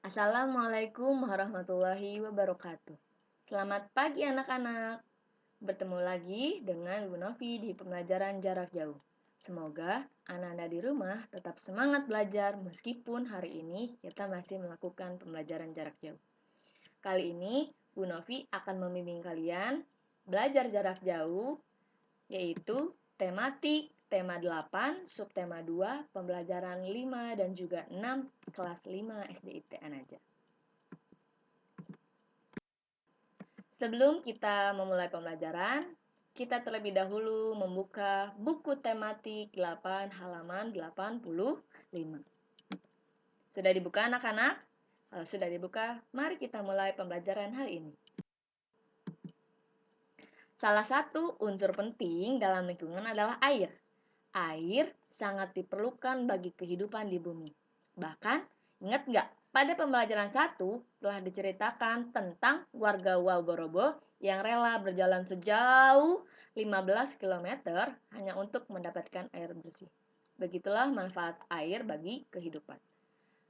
Assalamualaikum warahmatullahi wabarakatuh. Selamat pagi anak-anak. Bertemu lagi dengan Bu Novi di pembelajaran jarak jauh. Semoga anak-anak di rumah tetap semangat belajar meskipun hari ini kita masih melakukan pembelajaran jarak jauh. Kali ini Bu Novi akan membimbing kalian belajar jarak jauh yaitu tematik, tema 8, subtema 2, pembelajaran 5 dan juga 6 kelas 5 SD IPA Naja. Sebelum kita memulai pembelajaran, kita terlebih dahulu membuka buku tematik 8 halaman 85. Sudah dibuka anak-anak? Kalau sudah dibuka, mari kita mulai pembelajaran hari ini. Salah satu unsur penting dalam lingkungan adalah air. Air sangat diperlukan bagi kehidupan di bumi. Bahkan, ingat nggak? Pada pembelajaran 1 telah diceritakan tentang warga Waborobo yang rela berjalan sejauh 15 km hanya untuk mendapatkan air bersih. Begitulah manfaat air bagi kehidupan.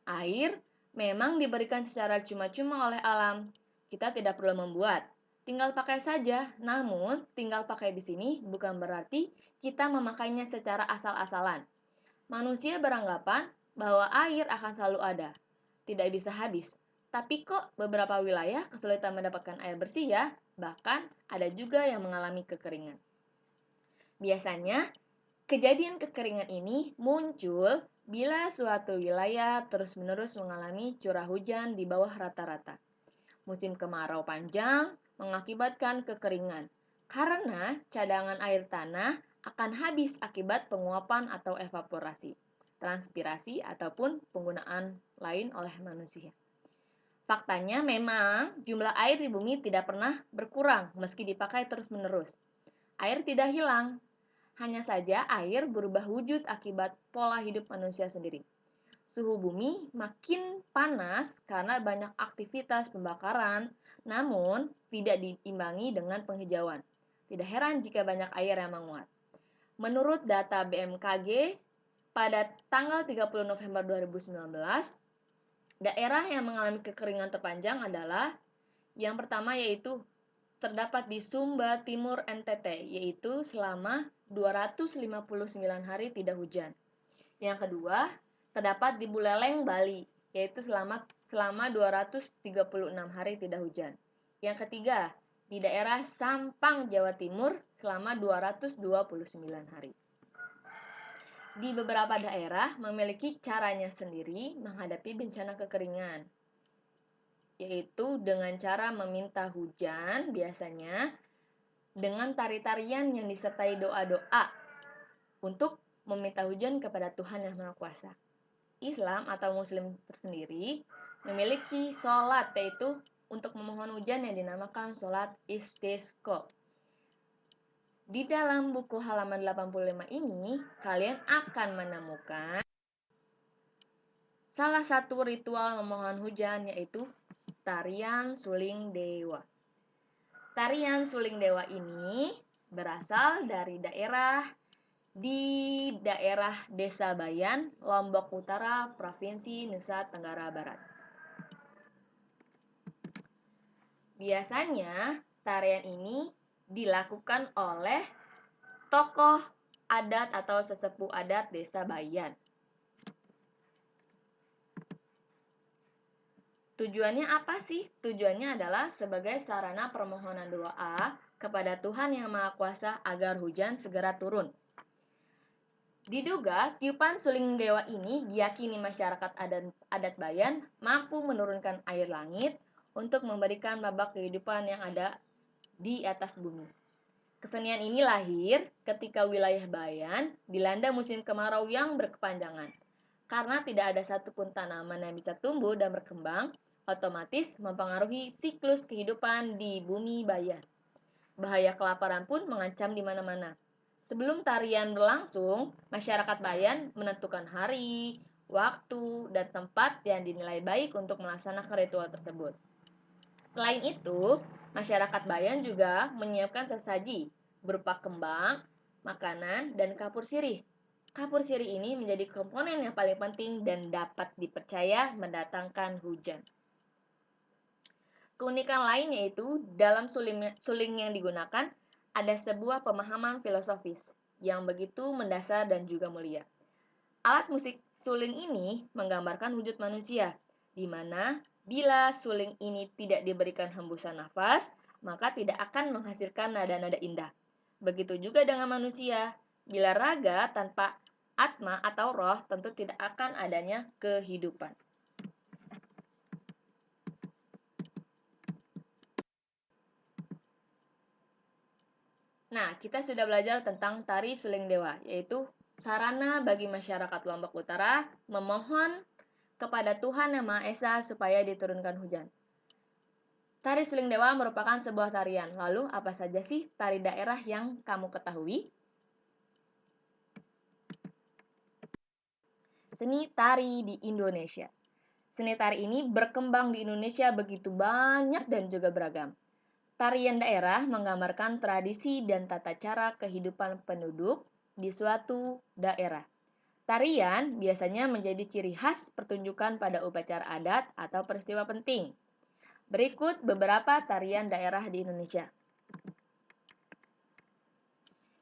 Air memang diberikan secara cuma-cuma oleh alam. Kita tidak perlu membuat, tinggal pakai saja. Namun, tinggal pakai di sini bukan berarti kita memakainya secara asal-asalan. Manusia beranggapan bahwa air akan selalu ada, tidak bisa habis. Tapi kok beberapa wilayah kesulitan mendapatkan air bersih ya? Bahkan ada juga yang mengalami kekeringan. Biasanya, kejadian kekeringan ini muncul bila suatu wilayah terus-menerus mengalami curah hujan di bawah rata-rata. Musim kemarau panjang mengakibatkan kekeringan karena cadangan air tanah akan habis akibat penguapan atau evaporasi, transpirasi, ataupun penggunaan lain oleh manusia. Faktanya memang jumlah air di bumi tidak pernah berkurang meski dipakai terus-menerus. Air tidak hilang, hanya saja air berubah wujud akibat pola hidup manusia sendiri. Suhu bumi makin panas karena banyak aktivitas pembakaran, namun tidak diimbangi dengan penghijauan. Tidak heran jika banyak air yang menguap. Menurut data BMKG, pada tanggal 30 November 2019, daerah yang mengalami kekeringan terpanjang adalah yang pertama yaitu terdapat di Sumba Timur NTT, yaitu selama 259 hari tidak hujan. Yang kedua, terdapat di Buleleng, Bali, yaitu selama 236 hari tidak hujan. Yang ketiga, di daerah Sampang, Jawa Timur, selama 229 hari. Di beberapa daerah memiliki caranya sendiri menghadapi bencana kekeringan, yaitu dengan cara meminta hujan, biasanya dengan tari-tarian yang disertai doa-doa untuk meminta hujan kepada Tuhan Yang Maha Kuasa. Islam atau Muslim tersendiri memiliki sholat, yaitu untuk memohon hujan yang dinamakan sholat istisqa. Di dalam buku halaman 85 ini, kalian akan menemukan salah satu ritual memohon hujan, yaitu tarian suling dewa. Tarian suling dewa ini berasal dari daerah Desa Bayan, Lombok Utara, Provinsi Nusa Tenggara Barat. Biasanya, tarian ini dilakukan oleh tokoh adat atau sesepuh adat Desa Bayan. Tujuannya apa sih? Tujuannya adalah sebagai sarana permohonan doa kepada Tuhan Yang Maha Kuasa agar hujan segera turun. Diduga, tiupan suling dewa ini diyakini masyarakat adat Bayan mampu menurunkan air langit untuk memberikan babak kehidupan yang ada di atas bumi. Kesenian ini lahir ketika wilayah Bayan dilanda musim kemarau yang berkepanjangan. Karena tidak ada satupun tanaman yang bisa tumbuh dan berkembang, otomatis mempengaruhi siklus kehidupan di bumi Bayan. Bahaya kelaparan pun mengancam di mana-mana. Sebelum tarian berlangsung, masyarakat Bayan menentukan hari, waktu, dan tempat yang dinilai baik untuk melaksanakan ritual tersebut. Selain itu, masyarakat Bayan juga menyiapkan sesaji berupa kembang, makanan, dan kapur sirih. Kapur sirih ini menjadi komponen yang paling penting dan dapat dipercaya mendatangkan hujan. Keunikan lain yaitu dalam suling yang digunakan ada sebuah pemahaman filosofis yang begitu mendasar dan juga mulia. Alat musik suling ini menggambarkan wujud manusia, di mana bila suling ini tidak diberikan hembusan nafas, maka tidak akan menghasilkan nada-nada indah. Begitu juga dengan manusia, bila raga tanpa atma atau roh tentu tidak akan adanya kehidupan. Nah, kita sudah belajar tentang tari suling dewa, yaitu sarana bagi masyarakat Lombok Utara memohon kepada Tuhan Yang Maha Esa supaya diturunkan hujan. Tari suling dewa merupakan sebuah tarian. Lalu, apa saja sih tari daerah yang kamu ketahui? Seni tari di Indonesia. Seni tari ini berkembang di Indonesia begitu banyak dan juga beragam. Tarian daerah menggambarkan tradisi dan tata cara kehidupan penduduk di suatu daerah. Tarian biasanya menjadi ciri khas pertunjukan pada upacara adat atau peristiwa penting. Berikut beberapa tarian daerah di Indonesia.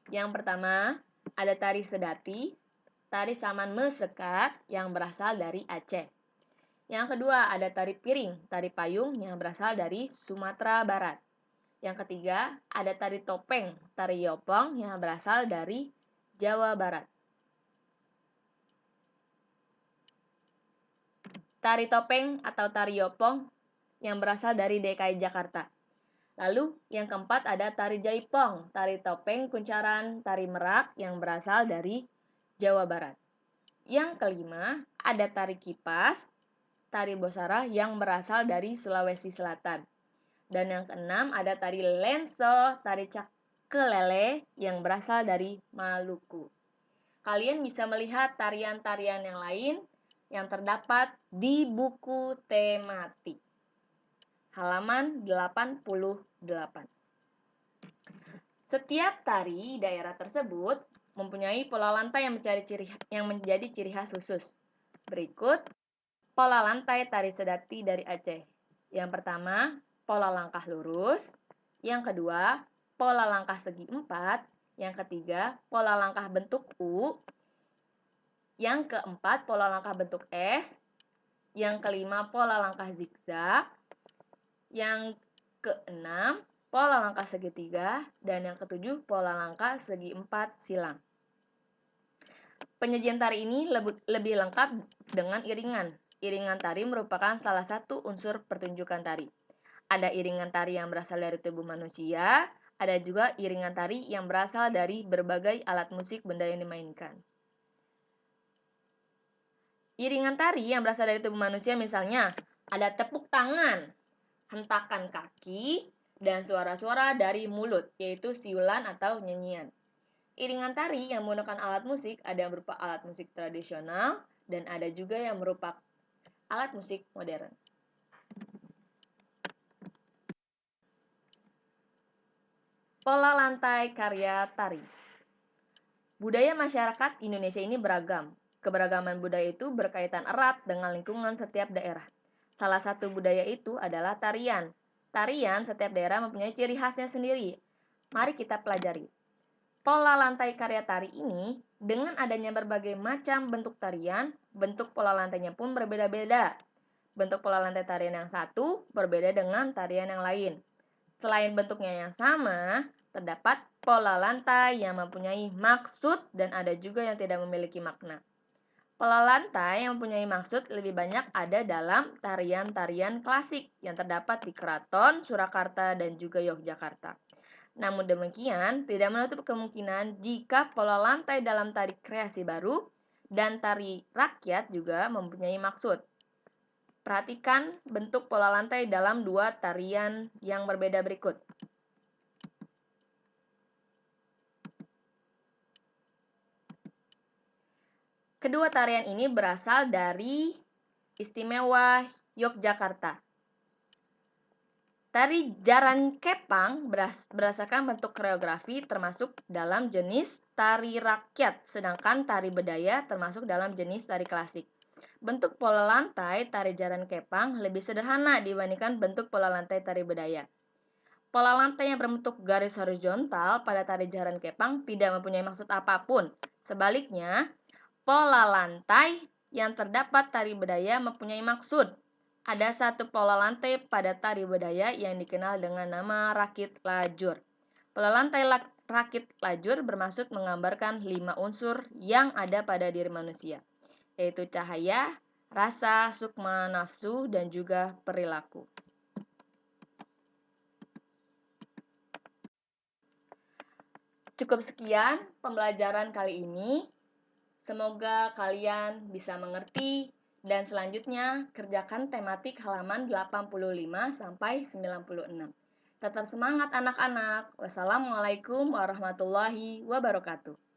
Yang pertama, ada tari sedati, tari saman mesekat yang berasal dari Aceh. Yang kedua, ada tari piring, tari payung yang berasal dari Sumatera Barat. Yang ketiga, ada tari topeng, tari yopong yang berasal dari Jawa Barat. Tari topeng atau tari yopong yang berasal dari DKI Jakarta. Lalu, yang keempat ada tari jaipong, tari topeng kuncaran, tari merak yang berasal dari Jawa Barat. Yang kelima, ada tari kipas, tari bosara yang berasal dari Sulawesi Selatan. Dan yang keenam, ada tari lenso, tari cakelele yang berasal dari Maluku. Kalian bisa melihat tarian-tarian yang lain yang terdapat di buku tematik. Halaman 88. Setiap tari daerah tersebut mempunyai pola lantai yang menjadi ciri khas khusus. Berikut pola lantai tari sedati dari Aceh. Yang pertama, pola langkah lurus. Yang kedua, pola langkah segi 4. Yang ketiga, pola langkah bentuk U. Yang keempat, pola langkah bentuk S. Yang kelima, pola langkah zigzag. Yang keenam, pola langkah segitiga. Dan yang ketujuh, pola langkah segi 4 silang. Penyajian tari ini lebih lengkap dengan iringan. Iringan tari merupakan salah satu unsur pertunjukan tari. Ada iringan tari yang berasal dari tubuh manusia, ada juga iringan tari yang berasal dari berbagai alat musik benda yang dimainkan. Iringan tari yang berasal dari tubuh manusia misalnya ada tepuk tangan, hentakan kaki, dan suara-suara dari mulut, yaitu siulan atau nyanyian. Iringan tari yang menggunakan alat musik ada yang berupa alat musik tradisional dan ada juga yang berupa alat musik modern. Pola lantai karya tari. Budaya masyarakat Indonesia ini beragam. Keberagaman budaya itu berkaitan erat dengan lingkungan setiap daerah. Salah satu budaya itu adalah tarian. Tarian setiap daerah mempunyai ciri khasnya sendiri. Mari kita pelajari. Pola lantai karya tari ini, dengan adanya berbagai macam bentuk tarian, bentuk pola lantainya pun berbeda-beda. Bentuk pola lantai tarian yang satu berbeda dengan tarian yang lain. Selain bentuknya yang sama, terdapat pola lantai yang mempunyai maksud dan ada juga yang tidak memiliki makna. Pola lantai yang mempunyai maksud lebih banyak ada dalam tarian-tarian klasik yang terdapat di Keraton, Surakarta, dan juga Yogyakarta. Namun demikian, tidak menutup kemungkinan jika pola lantai dalam tari kreasi baru dan tari rakyat juga mempunyai maksud. Perhatikan bentuk pola lantai dalam dua tarian yang berbeda berikut. Kedua tarian ini berasal dari Istimewa Yogyakarta. Tari jaran kepang berdasarkan bentuk koreografi termasuk dalam jenis tari rakyat, sedangkan tari bedaya termasuk dalam jenis tari klasik. Bentuk pola lantai tari jaran kepang lebih sederhana dibandingkan bentuk pola lantai tari bedaya. Pola lantai yang berbentuk garis horizontal pada tari jaran kepang tidak mempunyai maksud apapun. Sebaliknya, pola lantai yang terdapat tari bedaya mempunyai maksud. Ada satu pola lantai pada tari bedaya yang dikenal dengan nama rakit lajur. Pola lantai rakit lajur bermaksud menggambarkan 5 unsur yang ada pada diri manusia, yaitu cahaya, rasa, sukma, nafsu, dan juga perilaku. Cukup sekian pembelajaran kali ini. Semoga kalian bisa mengerti dan selanjutnya kerjakan tematik halaman 85 sampai 96. Tetap semangat anak-anak. Wassalamualaikum warahmatullahi wabarakatuh.